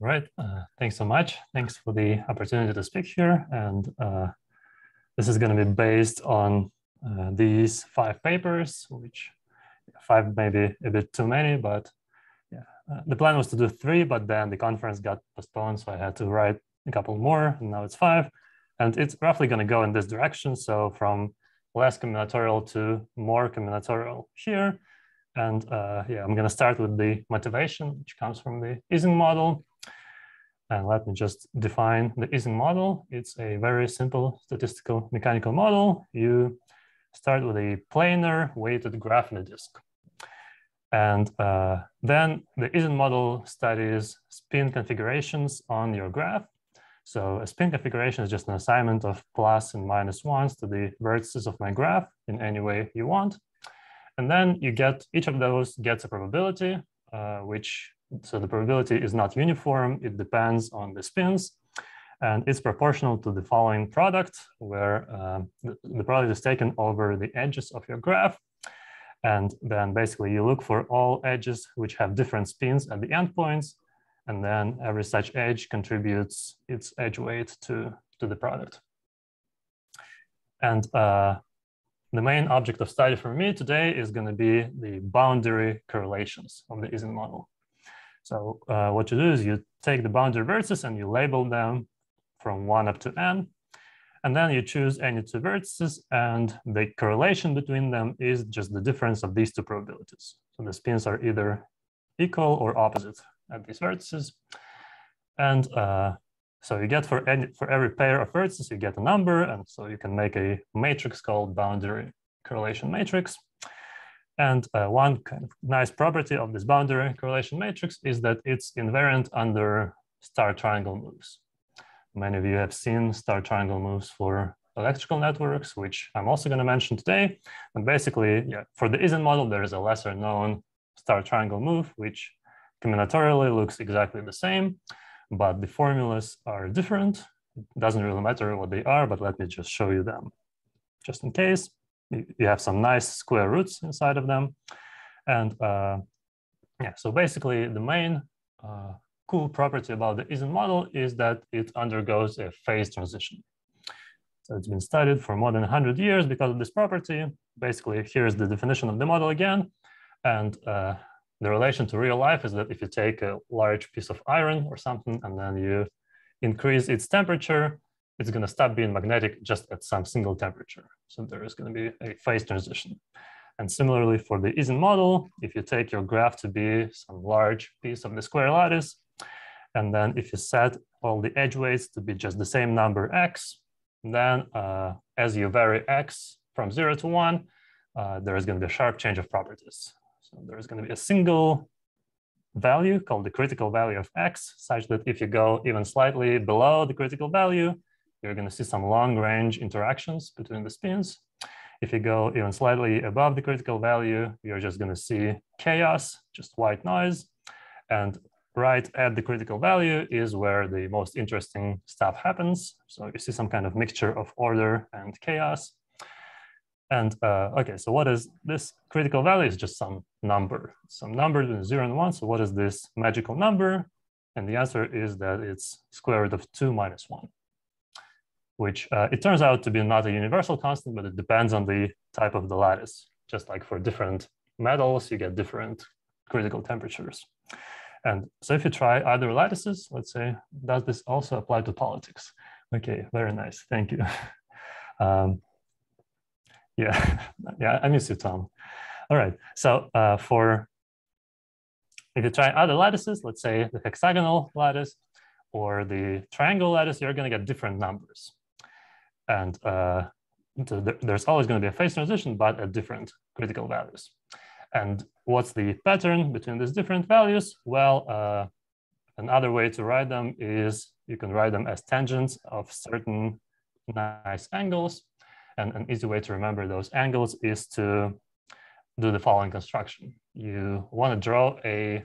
Right. Thanks so much. Thanks for the opportunity to speak here. And this is going to be based on these 5 papers, which 5 may be a bit too many, but yeah, the plan was to do 3, but then the conference got postponed, so I had to write a couple more, and now it's 5. And it's roughly going to go in this direction. So from less combinatorial to more combinatorial here. And yeah, I'm going to start with the motivation, which comes from the Ising model. And let me just define the Ising model. It's a very simple statistical mechanical model. You start with a planar weighted graph in a disk. And then the Ising model studies spin configurations on your graph. So a spin configuration is just an assignment of plus and minus ones to the vertices of my graph in any way you want. And then you get, each of those gets a probability, so the probability is not uniform. It depends on the spins. And it's proportional to the following product, where the product is taken over the edges of your graph. And then basically you look for all edges which have different spins at the endpoints. And then every such edge contributes its edge weight to the product. And the main object of study for me today is going to be the boundary correlations of the Ising model. So what you do is you take the boundary vertices and you label them from 1 up to n. And then you choose any 2 vertices, and the correlation between them is just the difference of these 2 probabilities. So the spins are either equal or opposite at these vertices. And so you get for every pair of vertices, you get a number. And so you can make a matrix called boundary correlation matrix. And one kind of nice property of this boundary correlation matrix is that it's invariant under star triangle moves. Many of you have seen star triangle moves for electrical networks, which I'm also going to mention today. And basically, yeah, for the Ising model, there is a lesser known star triangle move, which combinatorially looks exactly the same, but the formulas are different. It doesn't really matter what they are, but let me just show you them just in case. You have some nice square roots inside of them. And yeah, so basically the main cool property about the Ising model is that it undergoes a phase transition. So it's been studied for more than 100 years because of this property. Basically, here's the definition of the model again. And the relation to real life is that if you take a large piece of iron or something and then you increase its temperature, it's going to stop being magnetic just at some single temperature. So there is going to be a phase transition. And similarly for the Ising model, if you take your graph to be some large piece of the square lattice, and then if you set all the edge weights to be just the same number x, then as you vary x from 0 to 1, there is going to be a sharp change of properties. So there is going to be a single value called the critical value of x, such that if you go even slightly below the critical value, you're going to see some long-range interactions between the spins. If you go even slightly above the critical value, you're just going to see chaos, just white noise. And right at the critical value is where the most interesting stuff happens. So you see some kind of mixture of order and chaos. And okay, so what is this critical value? Is just some number between 0 and 1. So what is this magical number? And the answer is that it's square root of 2 minus 1. Which it turns out to be not a universal constant, but it depends on the type of the lattice. Just like for different metals, you get different critical temperatures. And so if you try other lattices, let's say, does this also apply to politics? Okay, very nice, thank you. Yeah, yeah, I miss you, Tom. All right, so if you try other lattices, let's say the hexagonal lattice or the triangle lattice, you're gonna get different numbers. And there's always going to be a phase transition, but at different critical values. And what's the pattern between these different values? Well, another way to write them is you can write them as tangents of certain nice angles. And an easy way to remember those angles is to do the following construction. You want to draw a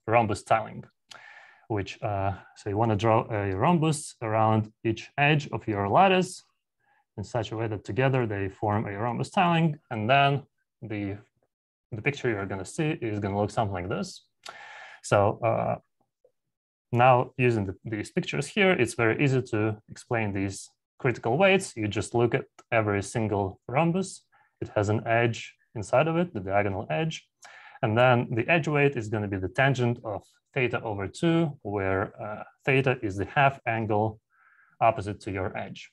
rhombus tiling, which, so you want to draw a rhombus around each edge of your lattice in such a way that together they form a rhombus tiling. And then the picture you're going to see is going to look something like this. So Now, using these pictures here, it's very easy to explain these critical weights. You just look at every single rhombus. It has an edge inside of it, the diagonal edge. And then the edge weight is going to be the tangent of theta over 2, where theta is the half angle opposite to your edge.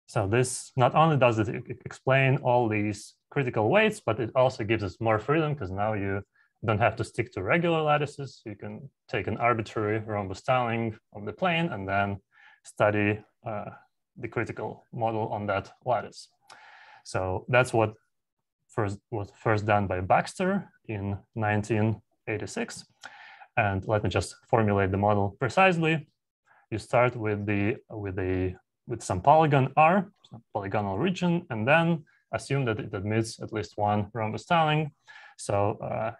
So this not only does it explain all these critical weights, but it also gives us more freedom, because now you don't have to stick to regular lattices. You can take an arbitrary rhombus tiling of the plane and then study the critical model on that lattice. So that's what was first done by Baxter in 1986. And let me just formulate the model precisely. You start with some polygon R, some polygonal region, and then assume that it admits at least one rhombus tiling. So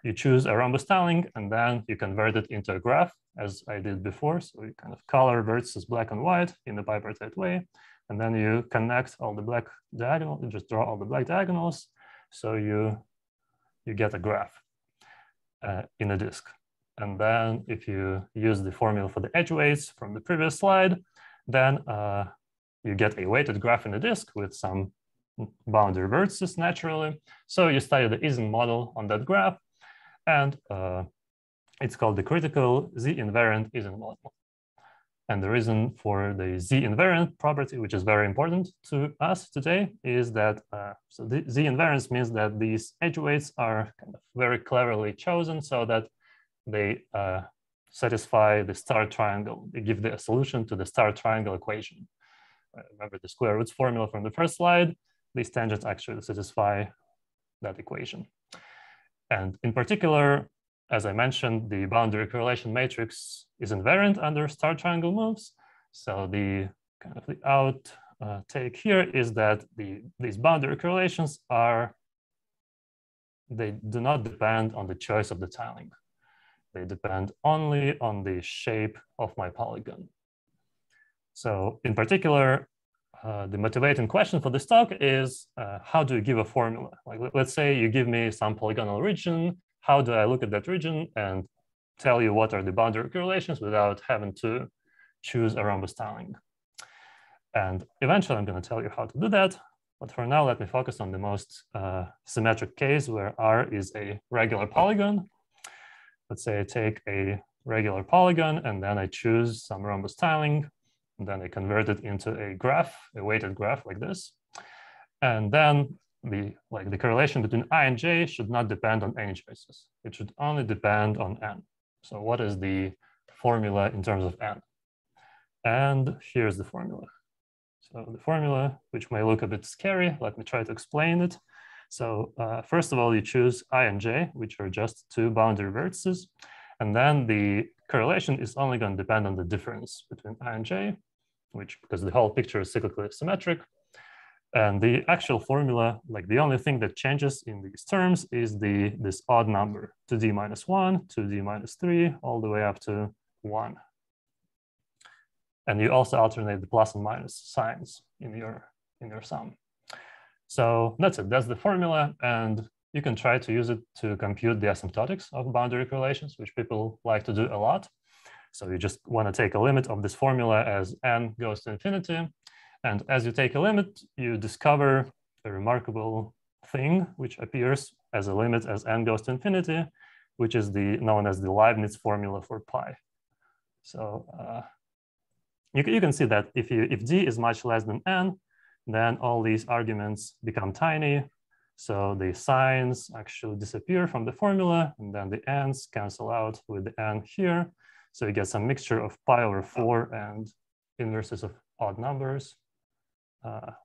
you choose a rhombus tiling, and then you convert it into a graph, as I did before. So you kind of color vertices black and white in the bipartite way, and then you connect all the black diagonals, you just draw all the black diagonals, so you get a graph in a disk. And then if you use the formula for the edge weights from the previous slide, then you get a weighted graph in the disk with some boundary vertices naturally. So you study the Ising model on that graph, and it's called the critical Z-invariant Ising model. And the reason for the Z-invariant property, which is very important to us today, is that so the Z-invariance means that these edge weights are kind of very cleverly chosen so that they satisfy the star triangle. They give the solution to the star triangle equation. Remember the square roots formula from the first slide. These tangents actually satisfy that equation. And in particular, as I mentioned, the boundary correlation matrix is invariant under star triangle moves. So the kind of the outtake here is that these boundary correlations they do not depend on the choice of the tiling. They depend only on the shape of my polygon. So in particular, the motivating question for this talk is how do you give a formula? Like, let's say you give me some polygonal region. How do I look at that region and tell you what are the boundary correlations without having to choose a rhombus tiling? And eventually I'm going to tell you how to do that. But for now, let me focus on the most symmetric case where R is a regular polygon. Let's say I take a regular polygon and then I choose some rhombus tiling. And then I convert it into a graph, a weighted graph like this. And then the correlation between I and J should not depend on any choices. It should only depend on N. So what is the formula in terms of N? And here's the formula. So the formula, which may look a bit scary, let me try to explain it. So first of all, you choose I and J, which are just two boundary vertices. And then the correlation is only going to depend on the difference between I and J, because the whole picture is cyclically symmetric. And the actual formula, like the only thing that changes in these terms is this odd number, 2D minus 1, 2D minus 3, all the way up to 1. And you also alternate the plus and minus signs in your sum. So that's it, that's the formula. And you can try to use it to compute the asymptotics of boundary correlations, which people like to do a lot. So you just want to take a limit of this formula as n goes to infinity. And as you take a limit, you discover a remarkable thing, which appears as a limit as n goes to infinity, which is known as the Leibniz formula for pi. So you can see that if d is much less than n, then all these arguments become tiny. So the signs actually disappear from the formula, and then the n's cancel out with the n here. So you get some mixture of pi over 4 and inverses of odd numbers,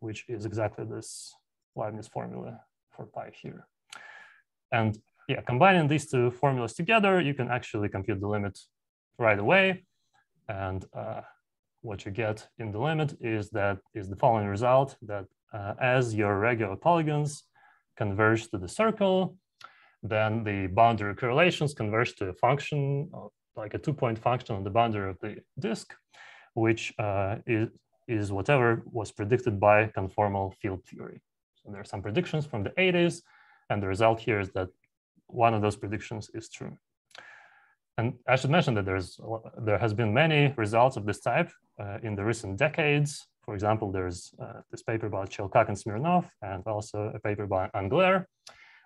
which is exactly this Leibniz formula for pi here. And yeah, combining these two formulas together, you can actually compute the limit right away. And what you get in the limit is the following result, that as your regular polygons converge to the circle, then the boundary correlations converge to a function of like a 2-point function on the boundary of the disk, which is whatever was predicted by conformal field theory. So there are some predictions from the 80s, and the result here is that one of those predictions is true. and I should mention that there has been many results of this type in the recent decades. For example, there's this paper by Chelkak and Smirnov, and also a paper by Angler,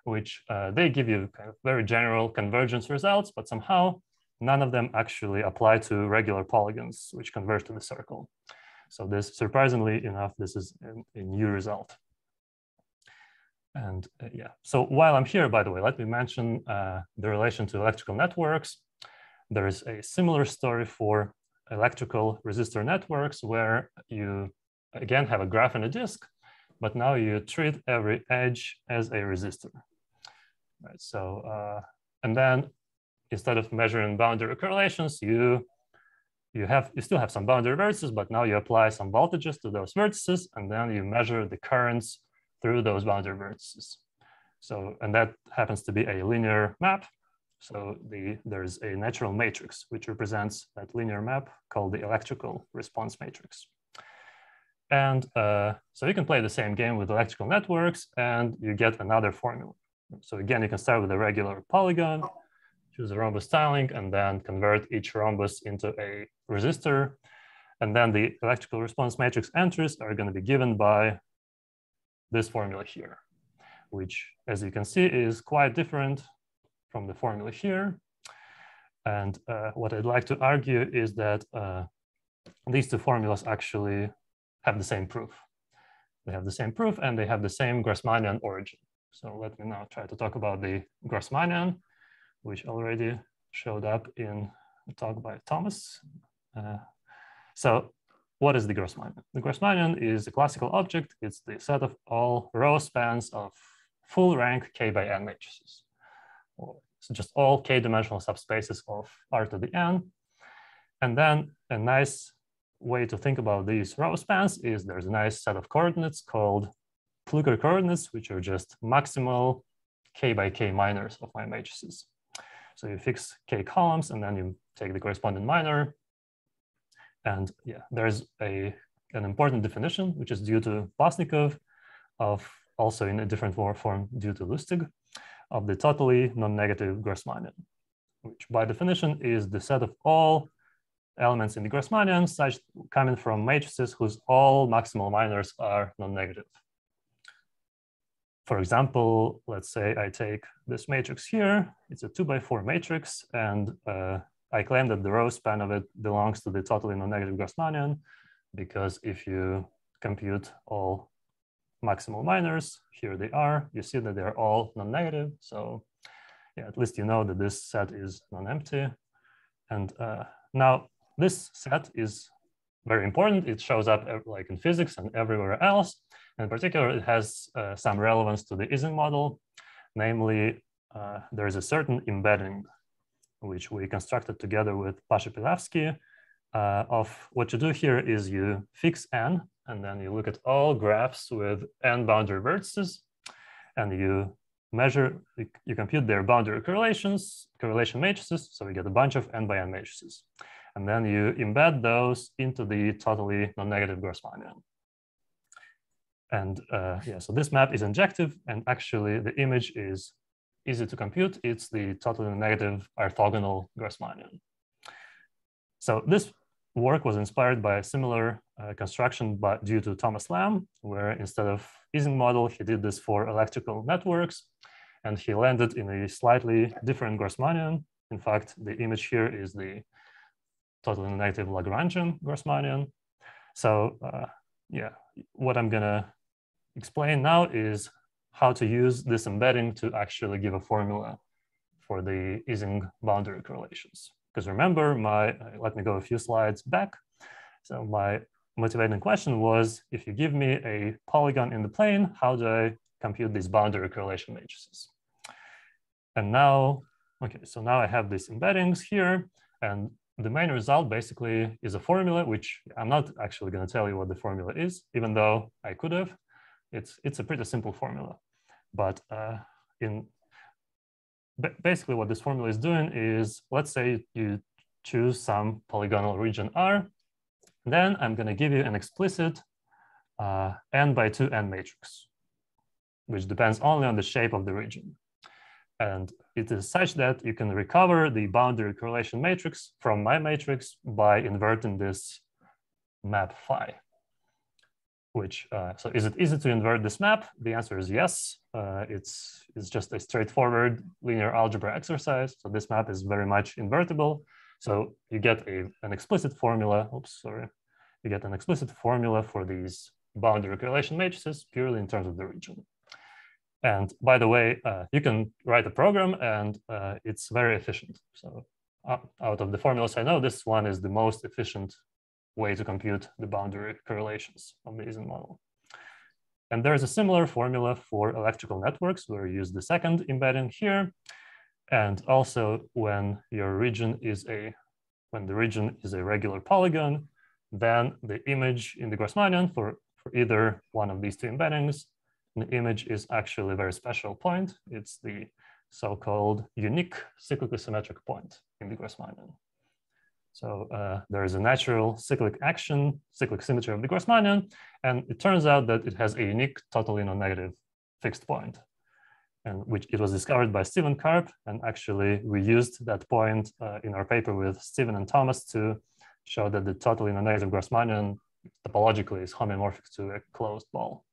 which they give you kind of very general convergence results, but somehow none of them actually apply to regular polygons, which converge to the circle. So this, surprisingly enough, this is a new result. And yeah, so while I'm here, by the way, let me mention the relation to electrical networks. There is a similar story for electrical resistor networks where you, again, have a graph and a disk, but now you treat every edge as a resistor. Right, so, and then instead of measuring boundary correlations, you still have some boundary vertices, but now you apply some voltages to those vertices, and then you measure the currents through those boundary vertices. So, and that happens to be a linear map. So there's a natural matrix which represents that linear map called the electrical response matrix. And so you can play the same game with electrical networks and you get another formula. So again, you can start with a regular polygon, choose a rhombus tiling, and then convert each rhombus into a resistor. And then the electrical response matrix entries are going to be given by this formula here, which, as you can see, is quite different from the formula here. And what I'd like to argue is that these two formulas actually have the same proof. They have the same proof and they have the same Grassmannian origin. So let me now try to talk about the Grassmannian, which already showed up in a talk by Thomas. So what is the Grassmannian? The Grassmannian is a classical object. It's the set of all row spans of full rank K by N matrices. So just all K-dimensional subspaces of R to the N. And then a nice way to think about these row spans is there's a nice set of coordinates called Fluker coordinates, which are just maximal K by K minors of my matrices. So you fix K columns and then you take the corresponding minor. And yeah, there's an important definition, which is due to Plasnikov, of also in a different form due to Lustig, of the totally non-negative Grassmannian, which by definition is the set of all elements in the Grassmannian such coming from matrices whose all maximal minors are non-negative. For example, let's say I take this matrix here. It's a 2x4 matrix, and I claim that the row span of it belongs to the totally non-negative Grassmannian, because if you compute all maximal minors, here they are, you see that they're all non-negative. So yeah, at least you know that this set is non-empty. And now this set is very important. It shows up like in physics and everywhere else. In particular, it has some relevance to the Ising model. Namely, there is a certain embedding, which we constructed together with Pasha Pilavsky. Of what you do here is you fix N, and then you look at all graphs with N boundary vertices, and you measure, you compute their boundary correlation matrices, so we get a bunch of N by N matrices. And then you embed those into the totally non-negative Grassmannian. And yeah, so this map is injective, and actually the image is easy to compute. It's the totally non-negative orthogonal Grassmannian. So this work was inspired by a similar construction but due to Thomas Lamb, where instead of Ising model, he did this for electrical networks, and he landed in a slightly different Grassmannian. In fact, the image here is the totally non-negative Lagrangian Grassmannian. So yeah, what I'm gonna explain now is how to use this embedding to actually give a formula for the Ising boundary correlations. Because remember, let me go a few slides back. So my motivating question was, if you give me a polygon in the plane, how do I compute these boundary correlation matrices? And now, okay, so now I have these embeddings here, and the main result basically is a formula, which I'm not actually going to tell you what the formula is, even though I could have. It's a pretty simple formula, but basically what this formula is doing is, let's say you choose some polygonal region R, then I'm going to give you an explicit n by 2 n matrix, which depends only on the shape of the region. And it is such that you can recover the boundary correlation matrix from my matrix by inverting this map phi. Which, so is it easy to invert this map? The answer is yes. It's just a straightforward linear algebra exercise. So this map is very much invertible. So you get an explicit formula. Oops, sorry. You get an explicit formula for these boundary correlation matrices purely in terms of the region. And by the way, you can write a program and it's very efficient. So out of the formulas I know, this one is the most efficient way to compute the boundary correlations of the Ising model. And there's a similar formula for electrical networks where you use the second embedding here. And also when your region is when the region is a regular polygon, then the image in the Grassmannian for either one of these two embeddings, the image is actually a very special point. It's the so-called unique cyclically symmetric point in the Grassmannian. So there is a natural cyclic action, cyclic symmetry of the Grassmannian, and it turns out that it has a unique totally non-negative fixed point, and which it was discovered by Stephen Karp, and actually we used that point in our paper with Stephen and Thomas to show that the totally non-negative Grassmannian topologically is homeomorphic to a closed ball.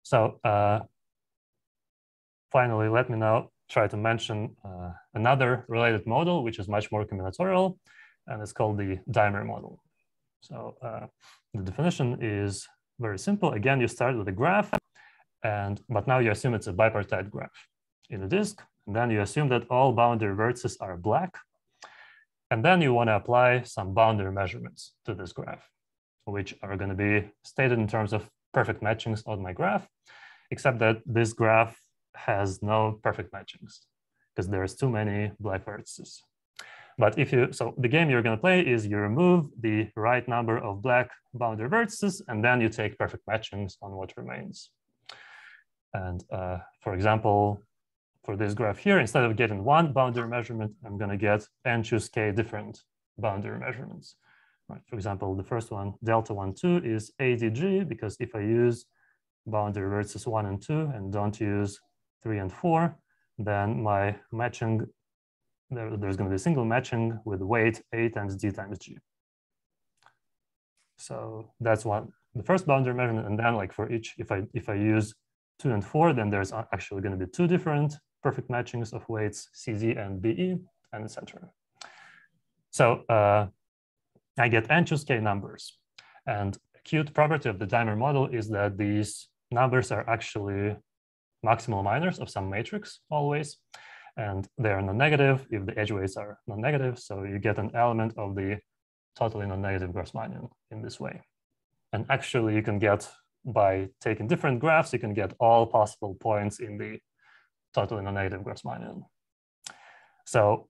So finally, let me now try to mention another related model, which is much more combinatorial, and it's called the dimer model. So the definition is very simple. Again, you start with a graph, but now you assume it's a bipartite graph in a disk, and then you assume that all boundary vertices are black, and then you want to apply some boundary measurements to this graph, which are going to be stated in terms of perfect matchings on my graph, except that this graph has no perfect matchings because there's too many black vertices. But so the game you're going to play is you remove the right number of black boundary vertices, and then you take perfect matchings on what remains. And for example, for this graph here, instead of getting one boundary measurement, I'm going to get n choose k different boundary measurements. Right. For example, the first one, delta 1, 2, is ADG, because if I use boundary vertices 1 and 2 and don't use 3 and 4, then my matching, there's going to be a single matching with weight A times D times G. So that's the first boundary measurement. And then like for each, if I use 2 and 4, then there's actually going to be two different perfect matchings of weights CZ and BE, and etc. So I get n choose k numbers. And a cute property of the dimer model is that these numbers are actually maximal minors of some matrix always. And they are non-negative if the edge weights are non-negative. So you get an element of the totally non-negative Grassmannian in this way. And actually you can get, by taking different graphs, you can get all possible points in the totally non-negative Grassmannian. So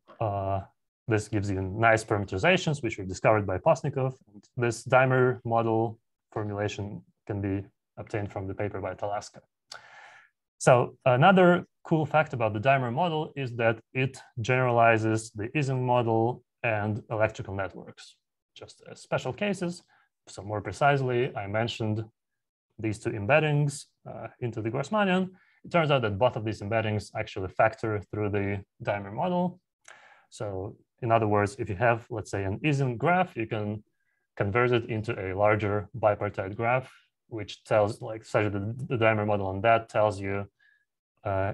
this gives you nice parameterizations, which were discovered by Postnikov. And this dimer model formulation can be obtained from the paper by Talaska. So another cool fact about the dimer model is that it generalizes the Ising model and electrical networks, just as special cases. So more precisely, I mentioned these two embeddings into the Grassmannian. It turns out that both of these embeddings actually factor through the dimer model. So in other words, if you have, let's say, an Ising graph, you can convert it into a larger bipartite graph, which tells, like, such that the dimer model on that tells you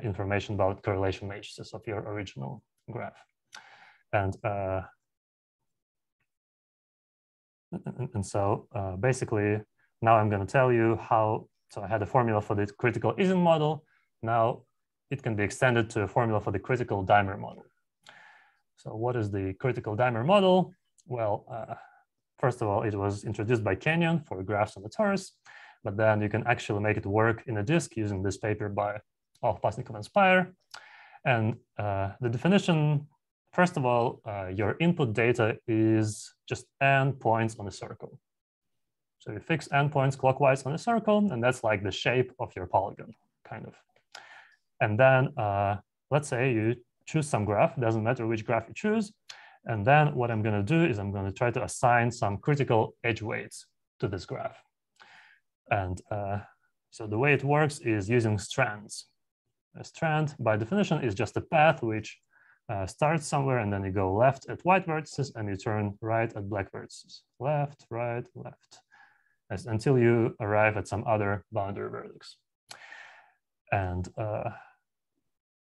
information about correlation matrices of your original graph. And so basically, now I'm going to tell you how, so I had a formula for the critical Ising model. Now it can be extended to a formula for the critical dimer model. So what is the critical dimer model? Well, first of all, it was introduced by Kenyon for graphs on the torus, but then you can actually make it work in a disk using this paper by Postnikov and Spire. And the definition, first of all, your input data is just n points on a circle. So you fix n points clockwise on a circle, and that's like the shape of your polygon, kind of. And then let's say you choose some graph, doesn't matter which graph you choose. And then what I'm going to do is I'm going to try to assign some critical edge weights to this graph. And so the way it works is using strands. A strand, by definition, is just a path which starts somewhere and then you go left at white vertices and you turn right at black vertices. Left, right, left, until you arrive at some other boundary vertex. And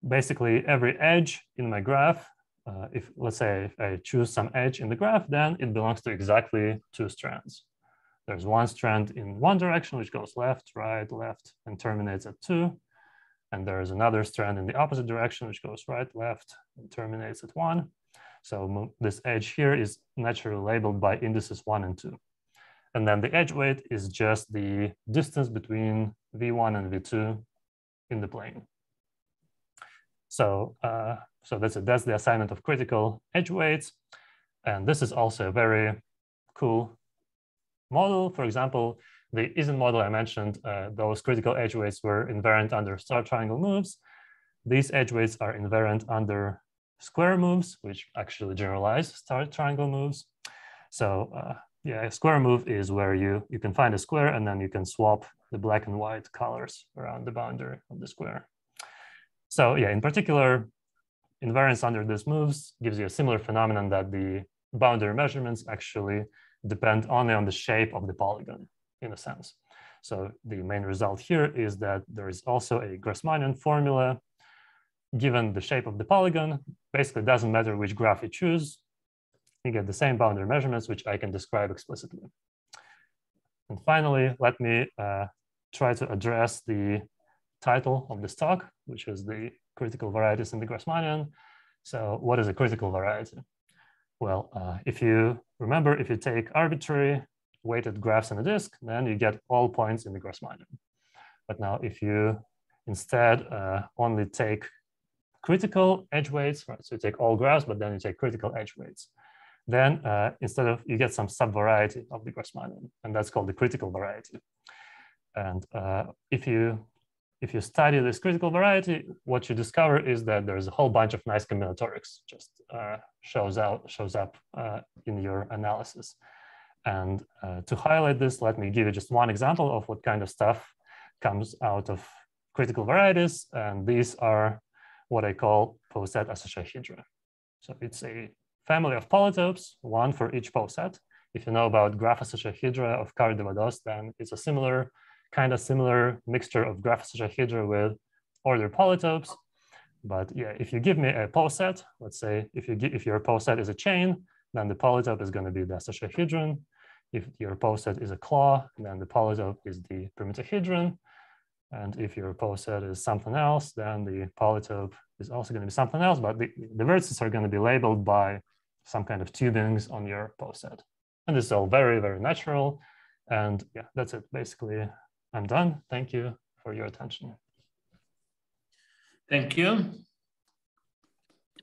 basically every edge in my graph, if let's say if I choose some edge in the graph, then it belongs to exactly 2 strands. There's one strand in one direction, which goes left, right, left, and terminates at 2. And there's another strand in the opposite direction, which goes right, left, and terminates at 1. So this edge here is naturally labeled by indices 1 and 2. And then the edge weight is just the distance between V1 and V2 in the plane. So, so that's it. That's the assignment of critical edge weights. And this is also a very cool model. For example, the Ising model I mentioned, those critical edge weights were invariant under star triangle moves. These edge weights are invariant under square moves, which actually generalize star triangle moves. So yeah, a square move is where you can find a square and then you can swap the black and white colors around the boundary of the square. So yeah, in particular, invariance under these moves gives you a similar phenomenon that the boundary measurements actually depend only on the shape of the polygon, in a sense. So the main result here is that there is also a Grassmannian formula. Given the shape of the polygon, basically it doesn't matter which graph you choose, you get the same boundary measurements, which I can describe explicitly. And finally, let me try to address the title of this talk, which is the critical varieties in the Grassmannian. So what is a critical variety? Well, if you remember, if you take arbitrary weighted graphs in a disk, then you get all points in the Grassmannian. But now if you instead only take critical edge weights, right? So you take all graphs, but then you take critical edge weights. Then instead of, you get some subvariety of the Grassmannian, and that's called the critical variety. And if you study this critical variety, what you discover is that there's a whole bunch of nice combinatorics just shows up in your analysis. And to highlight this, let me give you just one example of what kind of stuff comes out of critical varieties. And these are what I call poset associahedra. So it's a family of polytopes, one for each poset. If you know about graph associahedra of Carr-Devados, then it's a similar mixture of graph associahedra with ordered polytopes. But yeah, if you give me a poset, let's say if your poset is a chain, then the polytope is going to be the associahedron. If your poset is a claw, then the polytope is the primitohedron. And if your poset is something else, then the polytope is also going to be something else, but the vertices are going to be labeled by some kind of tubings on your poset. And this is all very, very natural. And yeah, that's it. Basically, I'm done. Thank you for your attention. Thank you.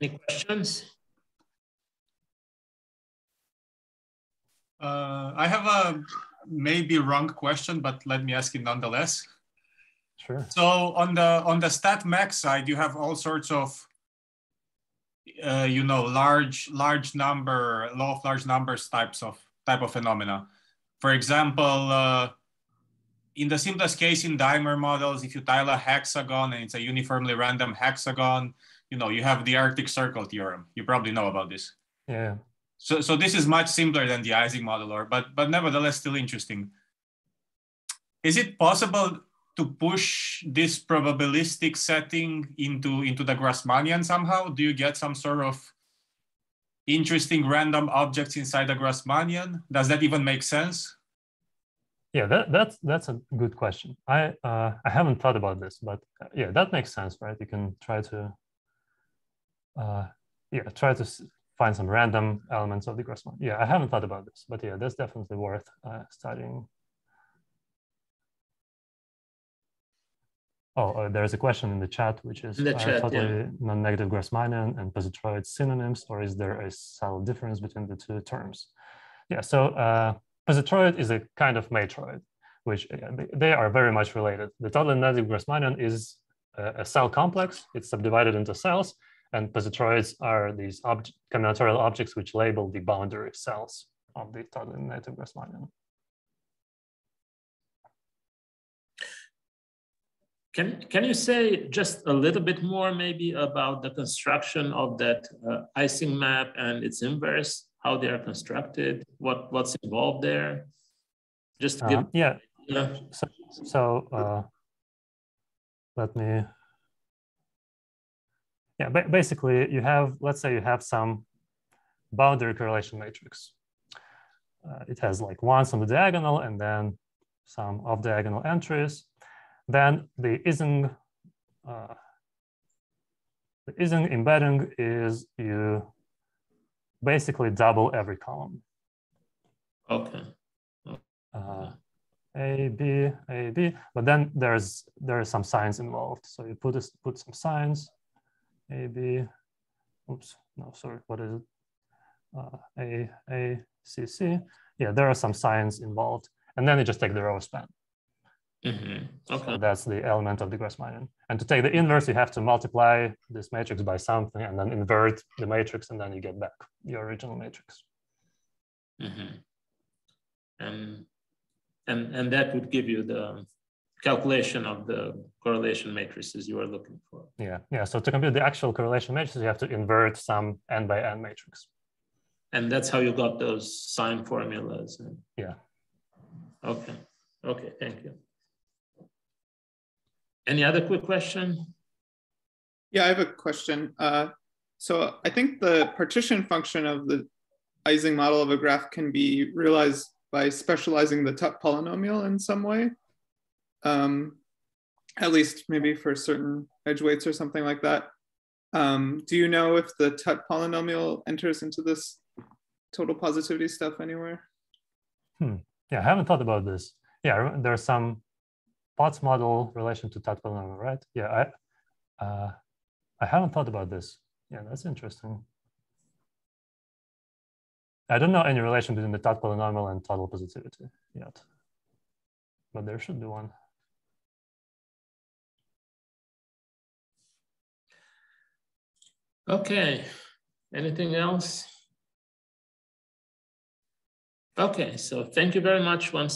Any questions? I have a maybe wrong question, but let me ask it nonetheless. Sure. So on the stat max side, you have all sorts of large number, law of large numbers type of phenomena. For example, in the simplest case in dimer models, if you tile a hexagon and it's a uniformly random hexagon, you have the Arctic Circle theorem. You probably know about this. Yeah. So this is much simpler than the Ising model, but nevertheless still interesting. Is it possible to push this probabilistic setting into the Grassmannian somehow? Do you get some sort of interesting random objects inside the Grassmannian? Does that even make sense? Yeah, that's a good question. I haven't thought about this, but yeah, that makes sense, right? You can try to find some random elements of the Grassmannian. Yeah, I haven't thought about this, but yeah, that's definitely worth studying. Oh, there's a question in the chat, which is totally non-negative Grassmannian and positroid synonyms, or is there a subtle difference between the two terms? Yeah, so positroid is a kind of matroid, which they are very much related. The totally negative Grassmannian is a cell complex. It's subdivided into cells, and positroids are these combinatorial objects which label the boundary cells of the totally negative Grassmannian. Can you say just a little bit more maybe about the construction of that Ising map and its inverse, how they are constructed, what's involved there? Just to give yeah. So let me. Yeah, basically you have, let's say you have some boundary correlation matrix. It has like ones on the diagonal and then some off-diagonal entries. Then the Ising embedding is you basically double every column. Okay. A, B, A, B, but then there are some signs involved. So you put some signs, A, B, oops, no, sorry, what is it? A, C, C. Yeah, there are some signs involved. And then you just take the row span. Mm-hmm. Okay. So that's the element of the Grassmannian. And to take the inverse, you have to multiply this matrix by something and then invert the matrix, and then you get back your original matrix. Mm-hmm. And that would give you the calculation of the correlation matrices you are looking for. Yeah. So to compute the actual correlation matrices, you have to invert some n by n matrix. And that's how you got those sign formulas. Yeah. Okay. Okay. Thank you. Any other quick question? Yeah, I have a question. So I think the partition function of the Ising model of a graph can be realized by specializing the Tut polynomial in some way, at least maybe for certain edge weights or something like that. Do you know if the Tut polynomial enters into this total positivity stuff anywhere? Yeah, I haven't thought about this. Yeah, there's some Potts model relation to Tut polynomial, right? Yeah, I haven't thought about this. Yeah, that's interesting. I don't know any relation between the Tut polynomial and total positivity yet, but there should be one. Okay, anything else? Okay, so thank you very much once